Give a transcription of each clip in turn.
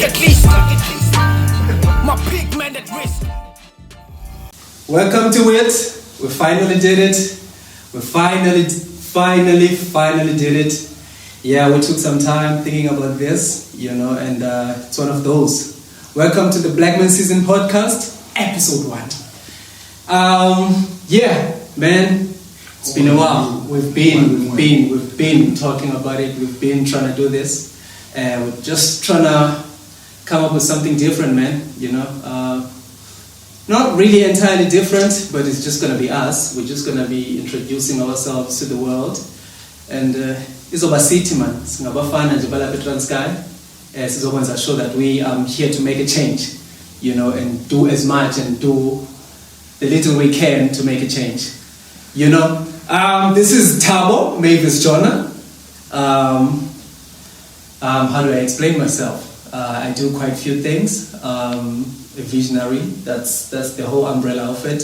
at least. My big man at risk. Welcome to it. We finally did it. We finally did it. Yeah, we took some time thinking about this, and it's one of those. Welcome to the Black Man Season Podcast, episode 1. Yeah, man, it's been a while. We've been talking about it. We've been trying to do this. We're just trying to come up with something different, man. Not really entirely different, but it's just gonna be us. We're just gonna be introducing ourselves to the world, and izoba city man. Singabafana nje balapha eTranskei. Sizokwenza sure that we are here to make a change, and do as much and do the little we can to make a change. This is Thabo Mavis Jonah. How do I explain myself? I do quite a few things. A visionary, that's the whole umbrella of it.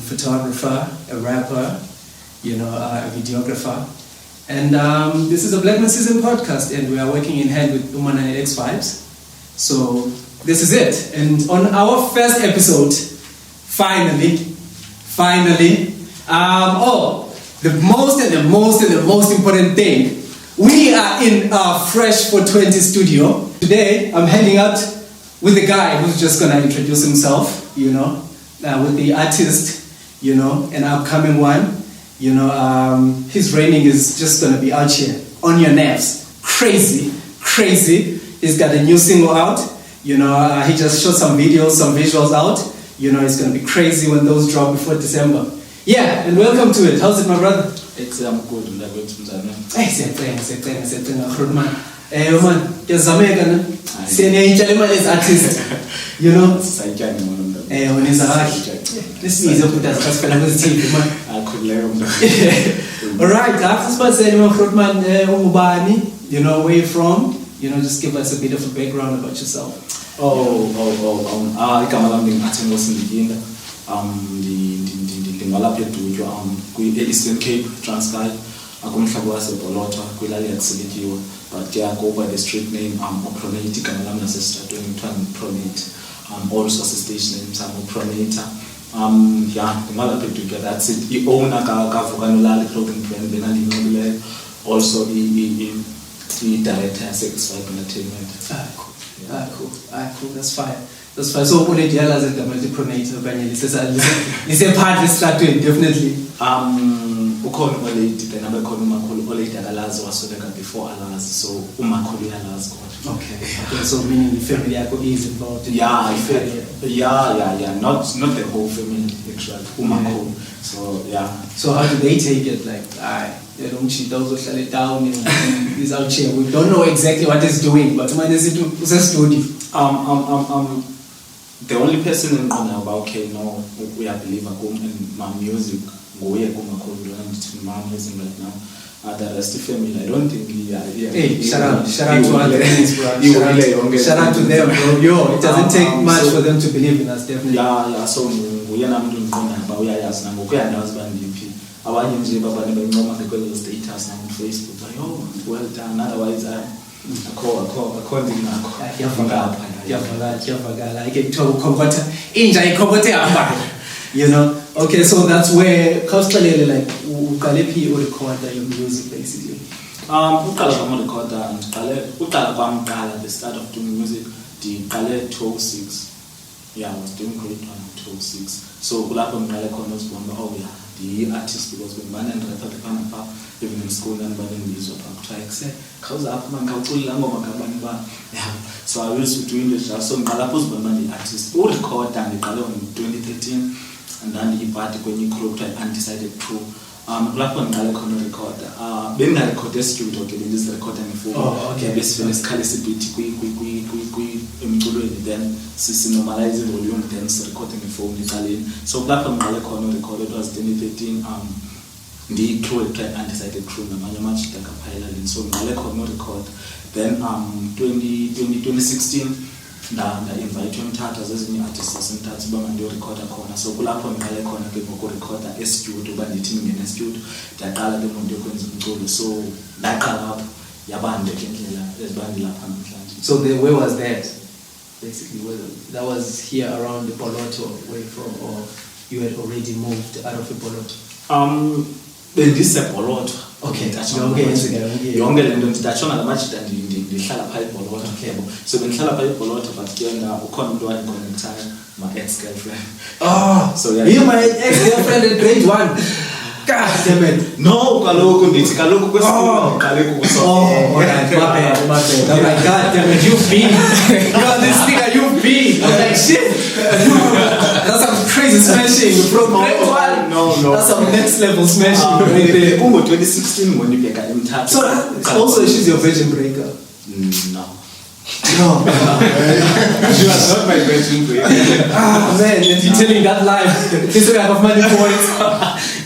Photographer, a rapper, a videographer. And this is a Black Man Season Podcast, and we are working in hand with Unam and X5s. So this is it. And on our first episode, finally, the most important thing, we are in our Fresh for 20 studio. Today, I'm hanging out with the guy who's just gonna introduce himself, with the artist, an upcoming one. His reigning is just gonna be out here on your nerves. Crazy. He's got a new single out. He just shot some videos, some visuals out. It's gonna be crazy when those drop before December. Yeah, and welcome to it. How's it, my brother? It's good. Hey, siyathenga man. Man, kuyazameka na. Siyaniyayitshala imali as artist. Sayitshani ngomntu. Wenza kahle. Lesibize ukuthi asifela kwiTV man. Akhuleka umntu. Alright, after sibasele man, ungubani? Where you from? Just give us a bit of a background about yourself. Igama lami ngingathengosindikile. Ndingalapha edutywa kwi-Eastern Cape, Transkei, akumhlaba waseBolota, kwilali yakusilikiwe. But yeah, go by the street name Pronator, igama lami nasesitratweni kuthiwa Pronator. Also station name sam Pronator. Ndingalapha edutywa, that's it. I-owner kaVukanolali clothing brand benandiyinqobileyo. Also i-director yase-X5 Entertainment. Cool. That's fine. So already yalazi igama elithi Pronator okanye lisephandle esitratweni definitely. Ukhona uLady then abekhona umakhulu uLady akalazi wasweleka before alazi, so umakhulu uyalazi kodwa. Okay, so meaning the family yakho is involved in yeah, not the whole family actually, umakhulu. So yeah. So how do they take it? Like, they don't cheat, those shut it down and he's out here. We don't know exactly what he's doing, but man is it studio. The only person in about we are believer in my music. Go here, come and my music right now. The rest of the family, I don't think Hey, shout out to other friends, bro. Shout out to them, bro. It doesn't take much for them to believe in us, definitely. Yeah. So we are not doing but we are just now. We are not DP. Our nje baba ne bangoma because status na Facebook. Well done. Otherwise I call ndinakho. Yavakala. I can talk convert inja ikhokothe hamba. Okay, so that's where khawusixelele like uqalephi urecorder your music basically. Uqala kwam recorder uqala kwam the start of doing music ndiqale 2006. Yeah, I was doing grade 1 and 2006. So kulapho ngiqale khona ukubona the artist, because when man and record pha even in school and banengizwa pha kuthiwa khawuzapha mangawuculula ngoma ngabani ba. So I used to do it just so ngiqala pho uzibona the artist urecorder ngiqale on 2013. And then he party when you cropped and undecided crew. Lapho ngiqale khona recorder. Bengarecord studio ke this recording phone. Okay, bese sikhale sibithi emculweni then normalize the volume then recording phone iqaleni. So lapho ngiqale khona record, it was 2013 ndi crew track undecided crew namanye amajita kaphayela leni. So ngiqale khona record. Then 2016 nda-invite umthatha zezinye artists zasemthatha uba mandiyorekhoda khona. So kulapho ngiqale khona ke ngokurekhoda estudio uba ndithi ndingene estudio ndaqala ke ngoku ndiyokwenza umculo. So ndaqala apho yabande ke indlela ezibandi lapha namhlanje. So where was that? Basically, that was here around the Pronator way from, or you had already moved out of the Pronator? Bendisebholotho. Okay, yonke le nto nditashonga lamajita ndihlala phaa eBholotho. So bendihlala phaa eBholotho but ke ukhona umntu wandiconnectayo, my ex-girlfriend. So yeah, you my ex-girlfriend in grade 1. God damn it. No, kaloku kwesikhulu uqale kuso. Alright, my bad. I'm like, God damn it, you've been. You're this nigga, you've been. I'm like, shit. That's some crazy smashing, bro. No. That's some next level smashing right there. 2016 when you get Mthatha. So also she's your virgin breaker? No. No. She was not my virgin breaker. Man, and you're telling that lie. This way I have money points.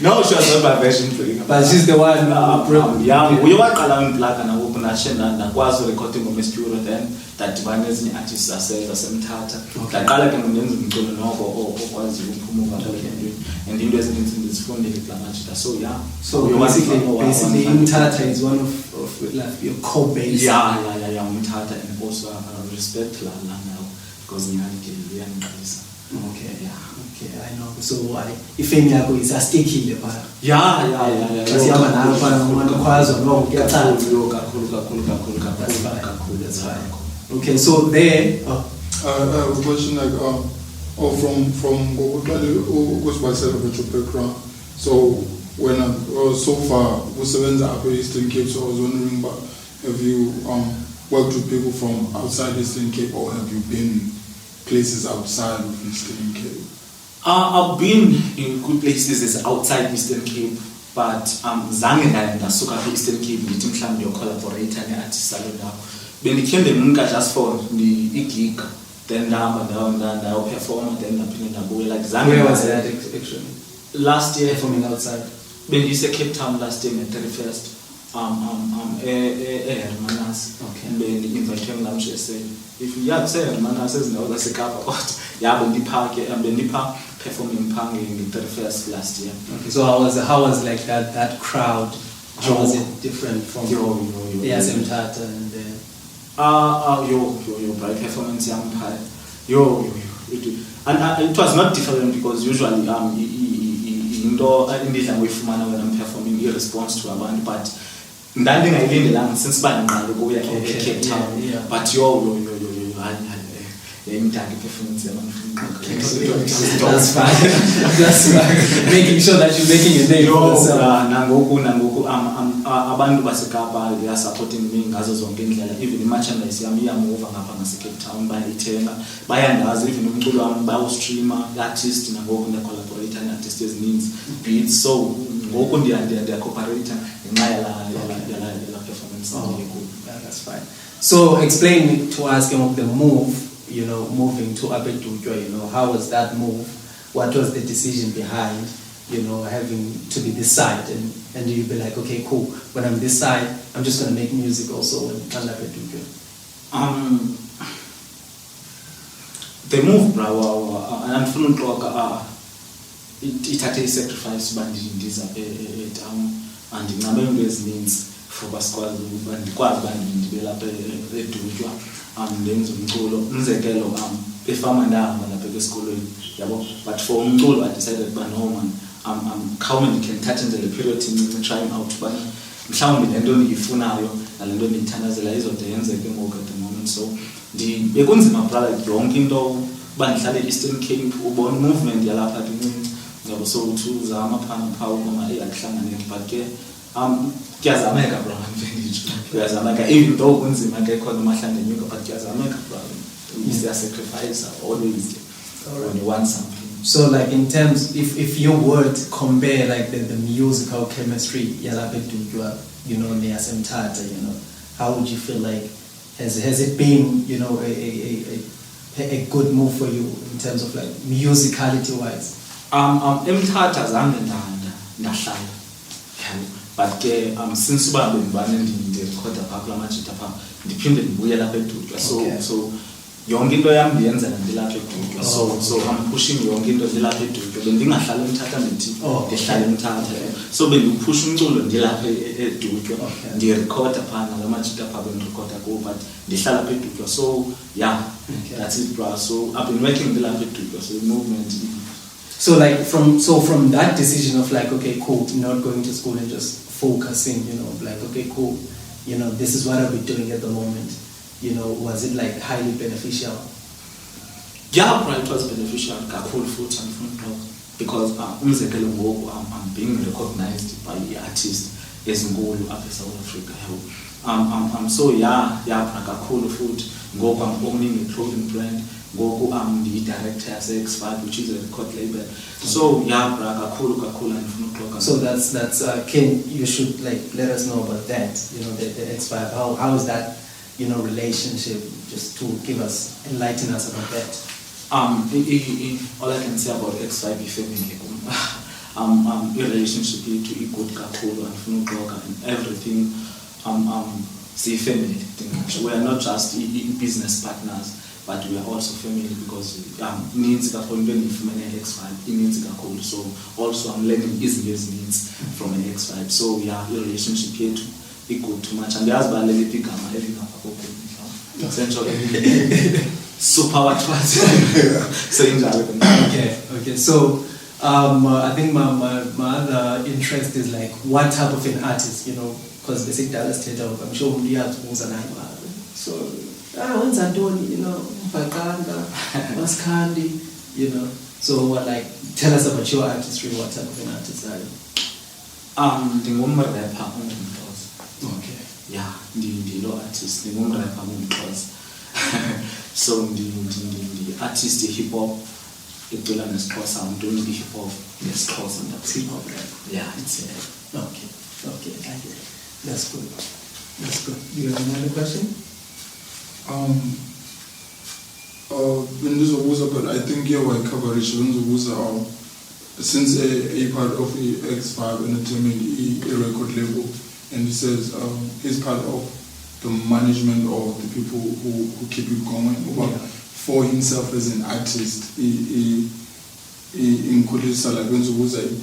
No, she was not my virgin breaker. But she's the one. Yeah, we were calling black and I open a chain and I was recording on my studio then. That devices ni artists asemthatha ngaqala ke ngenza umculo noko okwazi ukuphuma ngale and into ezininzi ndizifundile kulamajitta. So yeah, so basically Mthatha is one of like your core base. Yeah, Mthatha, and also respect la now because ngiyangiqalisa. Okay, I know. So ifame yakho is a sticky le pha. Yeah. Siyaba nayo pha ngokwazwa no kuyachaza. Kakhulu. That's fine. Okay, so there. I have a question like from goes by side of your background. So when I was so far was up in Eastern Cape, so I was wondering, but have you worked with people from outside Eastern Cape, or have you been places outside of Eastern Cape? I've been in good places outside Eastern Cape, but zange ndasuka Eastern Cape ndithi mhlawumbe collaborator ne-artist alona. Bendikhe munka just for the gig, then I'll perform, then like zange. Where was that actually? Last year, performing outside. Bendise Cape Town last year, 31st. Hermanas. Okay. Invite him namshe say if you say Hermanas no zasekapa but yeah bendipha performing pang in 31st last year. Okay, so how was like that crowd? How was it different from the Mthatha and your bright performance young pie. And it was not different because usually into indidla ngoyifumana when I'm performing in response to abantu, but ndandingayilindelanga since bandiqala ukuya Cape Town. But performance that's fine. Making sure that you're making a name for yourself. Nangoku abantu baseKapa they are supporting me ngazo zonke indlela. Even merchandise yami iyamove ngapha ngase-Cape Town bayithenga, bayandazi even umculo wami bayawustreama, artist nangoku ndiyacollaborate ne-artist ezininzi beats. So ngoku ndiyacooperator ngenxa yala performance. That's fine. So explain to us of the move, moving to Abedujwa, how was that move? What was the decision behind, having to be this side? And you be like, okay, cool. When I'm this side, I'm just going to make music also in Abedujwa. The move, bro, and it had a sacrifice by the town and the number of means for Pasquale and quite develop a Dujwa. Ndenza umculo umzekelo efama ndahamba lapha esikolweni yabo, but for umculo I decided ba no man I'm coming can touch in the period in trying out but mhlawumbe lento engiyifunayo nalento engiyithandazela izodenzeke ngoku at the moment. So bekunzima brother yonke into bandihlale Eastern Cape ubona movement yalapha kinini yabo, so uzama phana phawu noma ayakuhlanganela but ke kuyazameka bro, kuyazameka even though kunzima ke khona mahlanje nyuka but kuyazameka bro. Is there sacrifice always when you want something? So like in terms, if you were to compare like the musical chemistry Abedujwa, near Mthatha, how would you feel like has it been a good move for you in terms of like musicality wise? Mthatha zange ndahlala but ke since ubambe ndibane ndirecorda phaa kula majita phaa ndiphinde ndibuye lapha eDujwa. So yonke into yam ndiyenzela ndilapha eDutywa. So I'm pushing yonke into ndilapha eDutywa. Bendingahlala eMthatha ndithi ndihlala eMthatha. So bendiphusha umculo ndilapha eDutywa. Ndirecorda phana lamajita pha bendirecorda kuwo but ndihlala apha eDutywa. So yeah, that's it, bro. So I've been working ndilapha eDutywa. So the movement. So like from that decision of like, okay, cool, not going to school and just focusing, you know, like, okay, cool, you know, this is what I'll be doing at the moment, you know, was it like highly beneficial? Yeah, bro, it was beneficial. Kakhulu futhi andifuna because umzekelo ngoku I'm being recognized by artists ezinkulu apha eSouth Africa. So yeah, bro, kakhulu futhi ngoku I'm owning a clothing brand. Ngoku I'm the director at X5, which is a record label. So yeah, bro, kakhulu andifuna ukuxoxa. So that's Ken, you should like let us know about that, you know, the X5. How is that, you know, relationship, just to give us, enlighten us about that. All I can say about X5 is family. Your relationship to good kakhulu andifuna ukuxoxa and everything. See family. We are not just business partners, but we are also family because needs kakhulu into endifumene X5 ininzi kakhulu. So also I'm learning izinto needs from an X5. So yeah, your relationship yethu good too much. And there's balele igama elingapha kokho central super what so okay. So I think my other interest is like what type of an artist, you know, because they say Dallas theater, I'm sure we have to move an so when's Antoni, you know, Pakanda, Maskandi, you know. So like tell us about your artistry, what type of an artist are you? Ndingumrapper okay. Yeah, ndilo artist, ndingumrapper umXhosa. So the artist hip hop icula nesiXhosa, I'm doing the hip hop nesiXhosa and that's hip hop rap. Yeah, it's okay, I get it. That's good. Do you have another question? But I think here we coverage since a part of the X5 Entertainment, a record label, and he says he's part of the management of the people who keep it going. But for himself as an artist, he includes like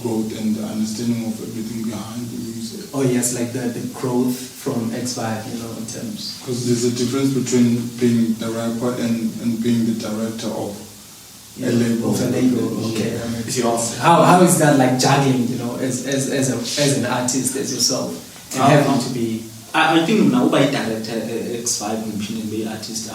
growth and the understanding of everything behind the music. Oh yes, like the growth from X5, you know, in terms. Because there's a difference between being the rapper and being the director of a label. Of a label, okay. How is that like juggling, you know, as an artist as yourself and having to be? I think now by director X5 and being artist,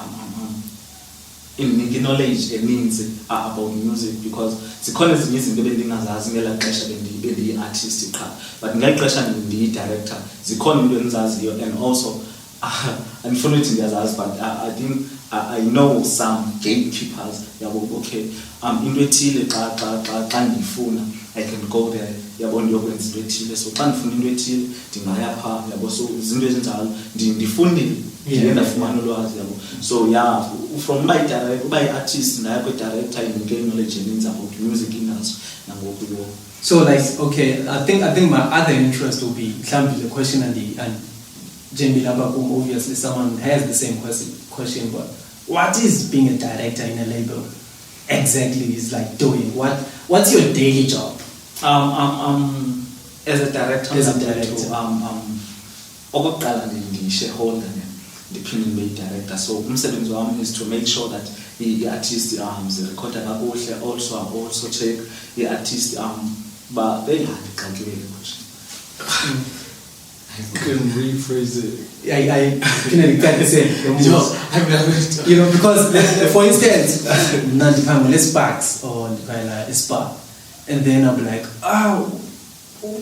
in knowledge means about music because the college is in building as a pressure in the artistic part, but in pressure in the director, the college and also unfortunately as but I think I know some gatekeepers. Okay, into ethile xa ndifuna I can go there. Yabo ndiyokwenza into ethile, so xa ndifuna into ethile ndingaya phaa, yabo, so izinto ezinjalo ndifundile ndafumana ulwazi, yabo. So yeah, from my artist ndaya kwi-director indinike knowledge eninzi about music industry nangoku yo. So like, okay, I think my other interest will be the question and Jamie Labakum, obviously someone has the same question, but what is being a director in a label exactly is like doing? What's your daily job? As a director, okokuqala ndi-shareholder ndiphinde ndibe director. So umsebenzi wami is to make sure that the artist zirekhoda kakuhle. Also I also check the artist bengandixakile question. You can rephrase it. I can't say you know, because for instance, let's Sparks or Spa, and then I'm like,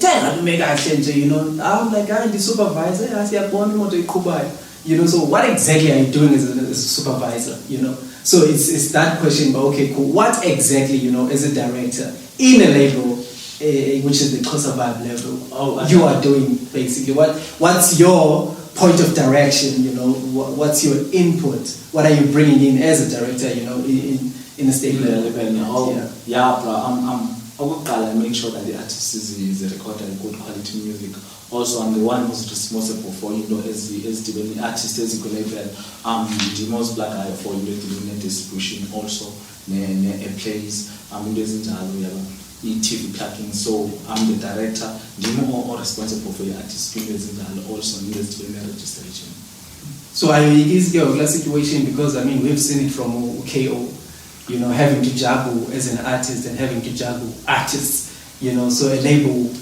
tell to make a change, you know. I'm like, I'm the supervisor. I say, you know. So what exactly are you doing as a supervisor, you know? So it's that question. But okay, cool. What exactly, you know, as a director in a label, which is the Xhosa Vibe level, you are doing basically? What's your point of direction, you know? What's your input? What are you bringing in as a director, you know, in a state level? Yeah, bro. I make sure that the artist is recording good quality music. Also, I'm the one who's responsible for as the artist as level. The most black eye for the distribution also plays. TV plugging, so I'm the director. I'm more responsible for the artist also in the registration. So is your situation, because I mean we've seen it from KO, having to juggle as an artist and having to juggle artists, so a label,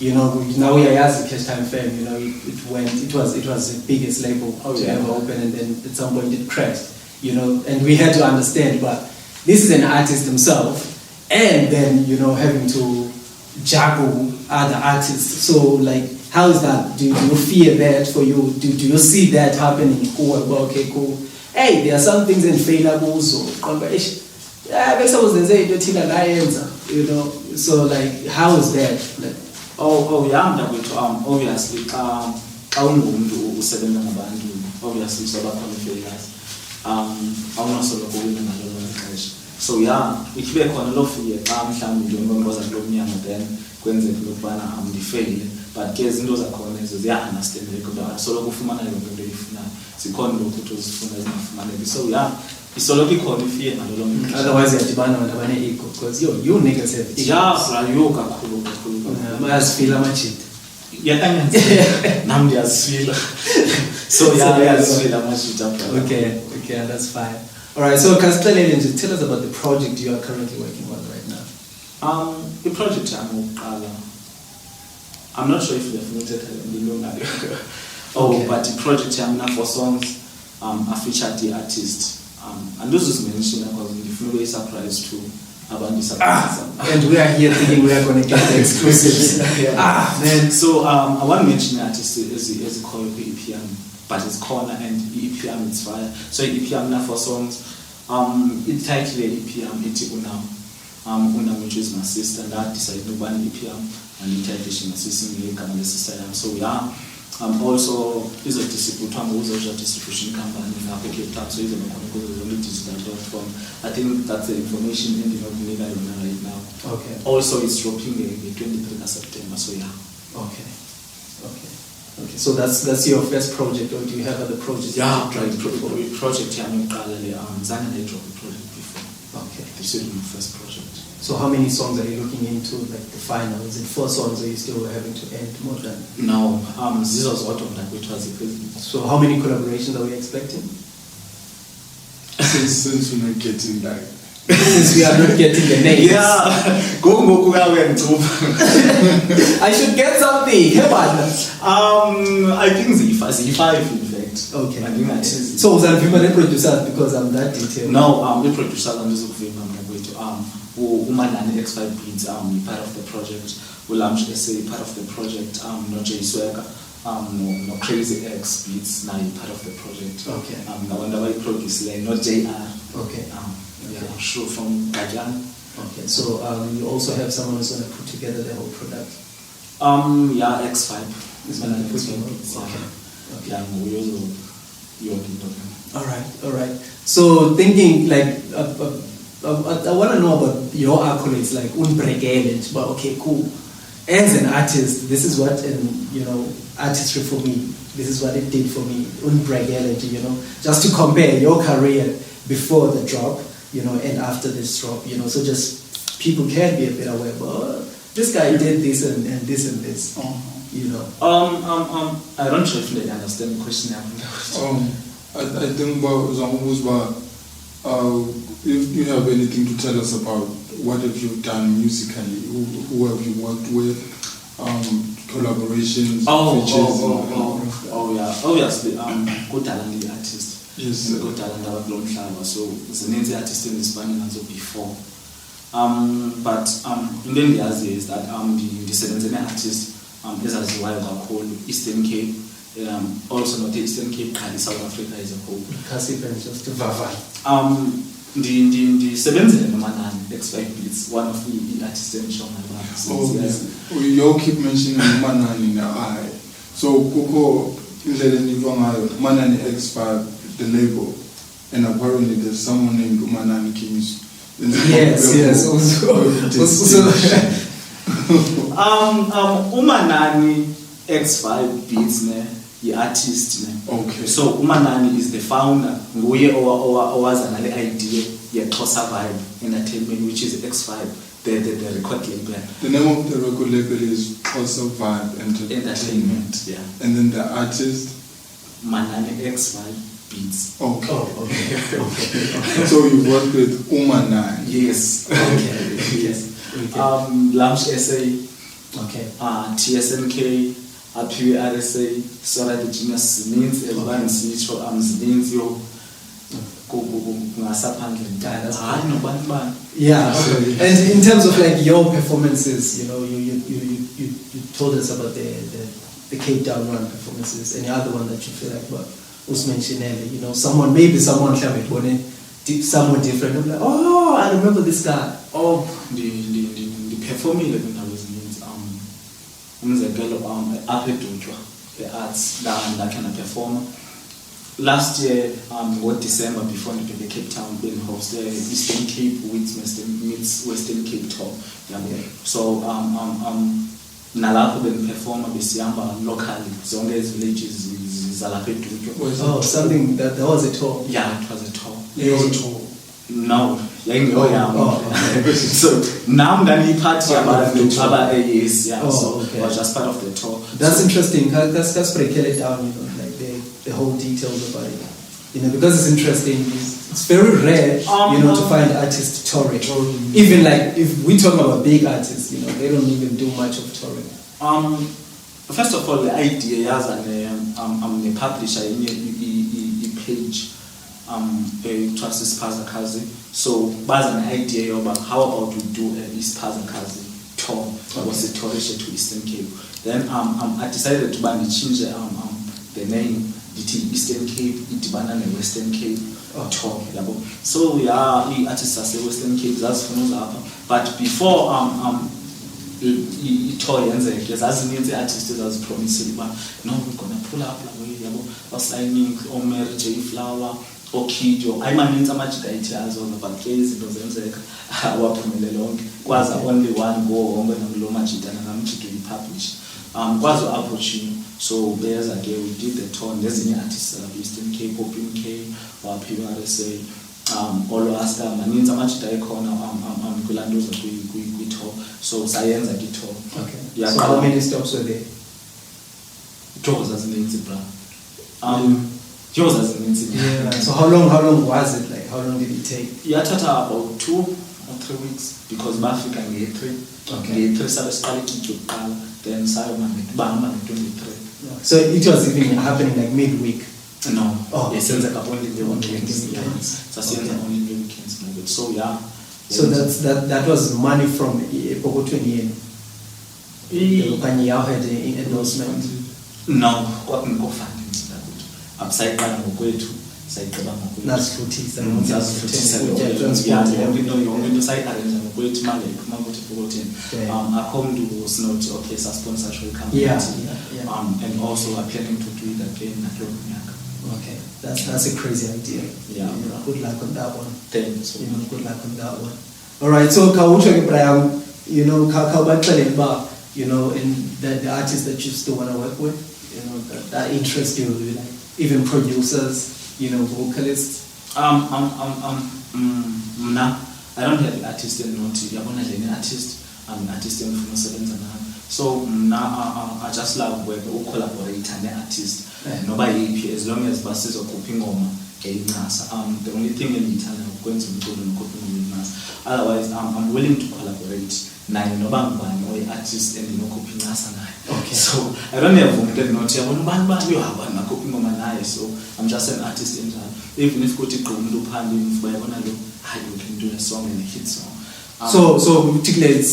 now we are as a Cash Time Fam, it was the biggest label to ever open, and then at some point it crashed, and we had to understand, but this is an artist himself, and then having to juggle other artists. So like, how is that? Do you fear that for you? Do you see that happening? Cool. Okay, cool. Hey, there are some things in failables or yeah, so like, how is that? Like, obviously, obviously, so so yeah, if you are of fear, then I'm the fail. But case those are corners, they are understandable. So look for money, so yeah, it's all okay called fear. Otherwise, you have to ego because you niggas have ego. Yeah, you as feel much it. Yeah, so yeah, okay, that's fine. Alright, so Castellan, just tell us about the project you are currently working on right now. The project I'm not sure if you have noted but the project I'm now for songs I featured the artist. And this is mentioned because I'm very surprised too about this and we are here thinking we are going to get the exclusives. Man. So I want to mention the artist is called EPM, but it's corner and EPM it's fire. So EPM now for songs. It's titled EPM it's Unam. Unam, which is my sister, and that decided to ban EPM and the title she my sister and the sister. So yeah. Also is a distribution company in Cape Town, so it's a digital platform. I think that's the information in the right now. Okay. Also, it's dropping the 23rd of September. So yeah. Okay. So that's your first project, or do you have other projects? Yeah, project. I'm Zana dropped a project before. Okay. This is my first project. So how many songs are you looking into, like the final? Is it 4 songs, or are you still having to end more than? No, this was out of that, which was the president. So how many collaborations are we expecting? Since we're not getting that. Since we are not getting the names. Yeah, go I should get something. I think Z5 in fact. Okay. I think that is. So was I the producer because I'm that detailed? No, the producer I'm just going to Umanani X5 Beats, part of the project. Say part of the project. No J Swagger, no Crazy X Beats. Now part of the project. Okay. I wonder why produce like not JR. Okay. Yeah, sure from Kajan. Okay. So you also have someone who's going to put together the whole product. Yeah, X5 is going to put Beats. Okay. Yeah, we also All right. So thinking like. I want to know about your accolades, like unbreakable, but okay, cool. As an artist, this is what, artistry for me, this is what it did for me, unbreakable, just to compare your career before the drop, and after this drop, so just people can be a bit aware, but this guy did this and this and this, I don't know if they understand the question. I think about if you have anything to tell us about what have you done musically, who have you worked with, collaborations, features? Yeah, obviously, good talent the artist. Yes. Good talent our long time. So it's an artist in this band as before. But in the years is that the 17 artist as why we call Eastern Cape. Also not Eastern Cape, South Africa as a whole. Just to the 17 X5 Beats, one of the artists in Shona. You keep mentioning Manani in the eye. So Coco Manani X5, the label, and apparently there's someone named Manani Kings. Yes. Also. Umanani X5 Beats the artist Okay. so uManani is the founder nguye owaza ngale idea yeXhosa Vibe Entertainment, which is X5 the record label. The name of the record label is Xhosa Vibe Entertainment, yeah. And then the artist? Manani X5 Beats. Okay. Oh, okay. So you worked with Umanani? Yes. Okay. Yes. Okay. Launch SA, Okay. TSNK, aphiwe RSA, Sora the Genius zininzi elibani sitsho zininzi yo kungasaphandle hayi nobani bani. Yeah. And in terms of like your performances, you know, you told us about the Cape Town one performances. Any other one that you feel like, well, Usman, you know, someone someone different. I'm like, oh, I remember this guy. Oh, the performing level was means umzekelo apha eDutywa the-arts la can perform. Last year December before the Cape Town being hosted Eastern Cape meets Western Cape tour. So nalapho bengiperforma besihamba locally zonke ezi villages zalapha eDutywa. Oh, something that was a tour. Yeah, it was a tour. Your tour? No, yayingeyam. Oh. So nam ndandiyiphathi abantu tour. yes, yeah. Oh, So okay. I was just part of the tour. That's So, interesting. That's break it down, you know, like the whole details about it. You know, because it's interesting. It's very rare, you know, to find artists touring. Even like if we talk about big artists, you know, they don't even do much of touring. First of all, the idea yaza ne publisher in page Trust Spaza Kazi. So baza an idea about how about we do a Spaza Kazi tour. It was a tour to Eastern Cape. Then I decided to change the name Eastern Cape, idibana ne Western Cape tour. So yeah, artists are say Western Cape that's from lapha. But before tour yenzeke zazininzi artists ezazipromisile uba no we're gonna pull up la way yabo signing Mary J Flower Okido ayimaninzi amajida ethi azona but ke izinto zenzeka awaphumelele lonke kwaza only one go home nakulo majida namjida uyipublish kwazi approaching. So there's again we did the tour nezinye artists like Eastern Cape, Open K, waphiwa RSA all Asta maninzi amajida ekhona kulanduza kwi tour. So sayenza ke tour. Okay. Yeah, so how many stops were there? Tours azininzi bra. Yours azininzi. Yeah. So how long was it? Like how long did it take? Yathatha about 2 or 3 weeks because bafika nge-3. Okay. Nge-3 sabe siqala igigi yokuqala then sayoma bahamba nge-23. So it was even happening like midweek. No. Oh, Yesenzeka only the weekends. Weekends. Sasiyenza only the weekends like that. So yeah. So that was money from Pokotweni. The company had an endorsement. No, kwakungekho funding sinakuthi. Abusayibani ngokwethu, sayiqeba ngokwethu. Nasifutisa yonke into sayi-arrange ngokwethu imali iphuma kuthi Pokotweni. Akho mntu sinothi okay sasponsor shall come. Yeah. And also are planning to do it again nakulo nyaka. Okay, that's a crazy idea. Yeah. You know, good luck on that one. Thanks. You know, good luck on that one. All right, so Kawucho Brian, you know, you know, and the artists that you still want to work with, you know, that interest you, like even producers, you know, vocalists. Mna, I don't have an artist in Noti. I'm not an artist. I'm an artist in Funo. So I just love work or collaborate and the artist. Nobody as long as buses are coping on the only thing in Italy I'm going to be good and coping on otherwise I'm willing to collaborate. Or artist and coping us. Okay. So I don't have not coping on my so I'm just an artist in that. Even if you can do a song and a hit song. So particularly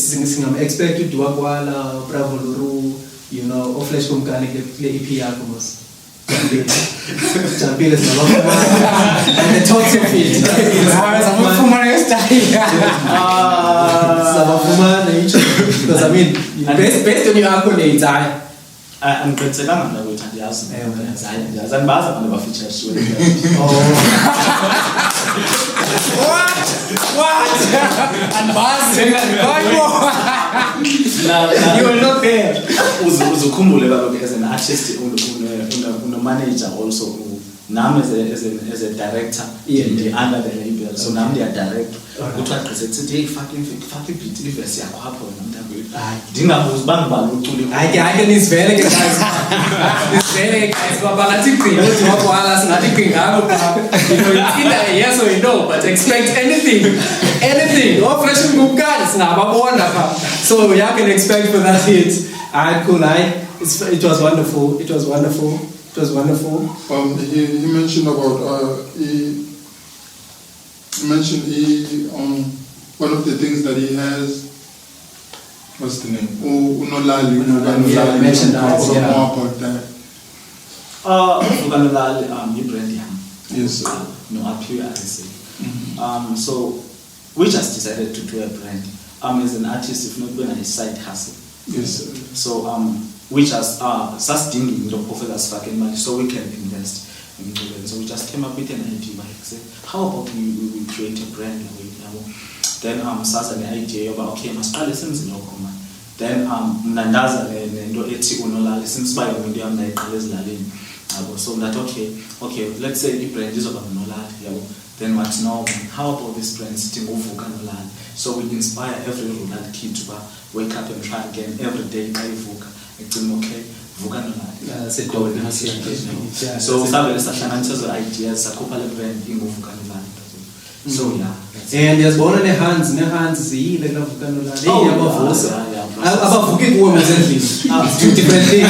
I'm expected to work while Bravo Luru, you know, or Flash Kumkani EP albums. Champion is and the talks of it. Because I mean, based on your accolades, I'm going to say I'm going to ask and Baza never features. What? And Baz, you were not there. uzukhumbule kaloku as an artist manager also nami as a director under the label so nami ndiyadirect kuthiwa gqise sithi hey faka i-beat ivesi yakho apho wena mntakwethu ndingabuzi uba ngibani uculi hayi nisivele ke guys nisivele ke guys babalathi gqinga uthi wakwala singathi gqingako it's either yes or no but expect anything fresh ngumkani singababona pha so you can expect for that hit. Alright, cool. It was wonderful. He mentioned about he mentioned one of the things that he has. What's the name? Unolali. Yeah, I mentioned that. More about that. Unolali, you brand him. Yes. No, up here I say. So we just decided to do a brand. As an artist, if not when I side hustle. Yes. So we just sustaining the professors fucking money so we can invest in children. So we just came up with an idea like say, how about we create a brand then sasa the idea about okay masiqale senze lokho man then mnandaza nento ethi unolali since by when you am nayiqala ezilaleni yabo so that okay let's say the brand is about unolali yabo then what now how about this brand sitting uvuka nolali so we inspire every rural kid to wake up and try again every day xa ivuka ecima okay vuka nolali so sabe sahlanganisa zo ideas sakhupha le brand inguvuka nolali so yeah and yazibona nehands ziyile la vuka nolali yabavusa abavuke kuwe menzendlini two different things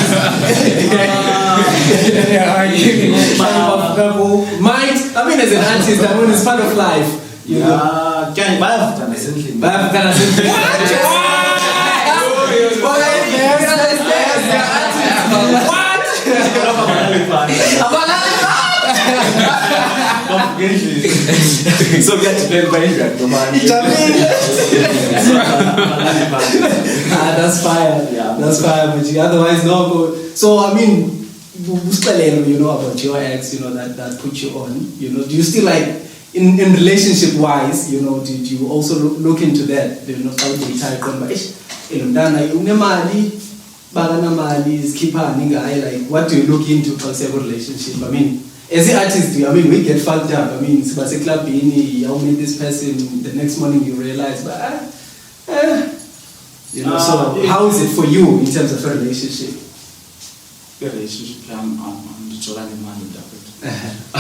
mind I mean as an artist I mean it's part of life you know can bayavuka menzendlini so we have to play by that's fire but otherwise no so I mean you know about your ex you know that put you on you know do you still like in relationship wise you know did you also look into that you know how they type on but elomntana unemali bakanamali isikhiphani ngaye like what do you look into concept relationship I mean as an artist I mean we get fucked up I mean siba seclubini you meet this person the next morning you realize but you know so how is it for you in terms of a relationship ndijola nemali mntakwethu I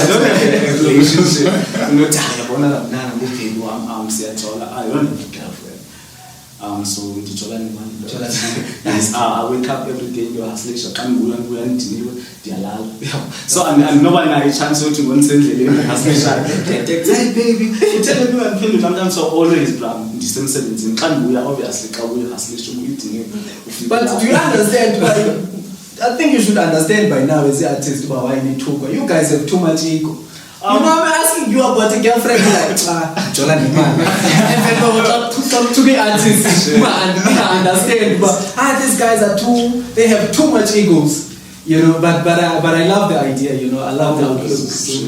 don't have a relationship not yabona labnana ngubheki wami siyajola I don't have a girlfriend so ndijola nemali yes I wake up every day ngiyahustlisha xa ngibuya ndiniwe ndiyalala so andinoba nayo chance yokuthi ngonisendleleni hustlisha hey baby uthe me ngiphendula sometimes so always ndisemsebenzini xa ndibuya obviously xa ubuya hustlisha uyidiniwe but do you understand I think you should understand by now as an artist about why you need to go. You guys have too much ego. You know, I'm asking you about a girlfriend like, Jola man. And then to be artists, I understand. But these guys they have too much egos. You know, but I love the idea. You know, I love the outlook.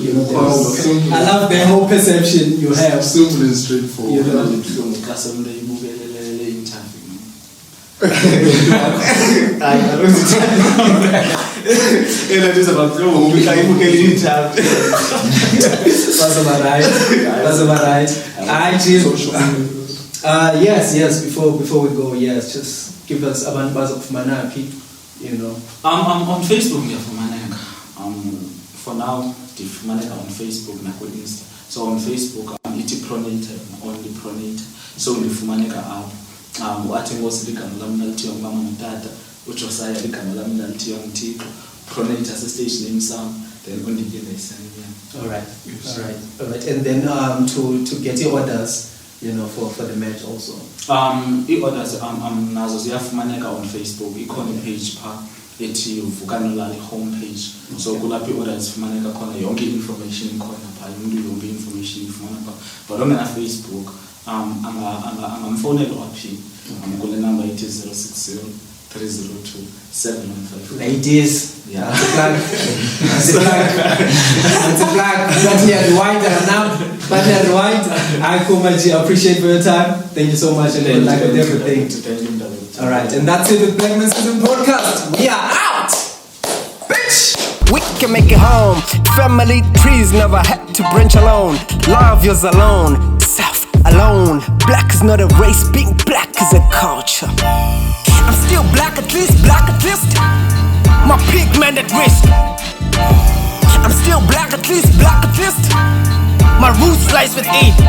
You know, I love the whole perception you have. Simple and straightforward. You know, yes. Before we go, yes, just give us a buzz of Manapi, you know. On Facebook, yeah, for Manaka. For now, the Manaka on Facebook, na Insta. So on Facebook, it's Pronator, only Pronator. So in the Fumaneka app. Wathi ngosigama lami nalithiwa ngumama notata uJosiah igama lami nalithiwa ngithixo Pronator station name sam then undikile isani all right and then to get your orders you know for the match also i-orders nazo ziyafumaneka on Facebook ikhona page pha ethi uvuka nolali homepage so kulapho i-orders zifumaneka khona yonke information ikhona pha umuntu yonke information ifumana pha but on Facebook angamfonela waphi kule number it is 060-302-715 ladies yeah that's a plug but yeah rewind I appreciate for your time thank you so much and like with everything Alright, and that's it with Black Men's Wisdom Podcast. We are out! Bitch! We can make it home. Family trees never had to branch alone. Love yours alone, self alone. Black is not a race, being black is a culture. I'm still black at least, my pigment at risk. I'm still black at least, my roots lies with E.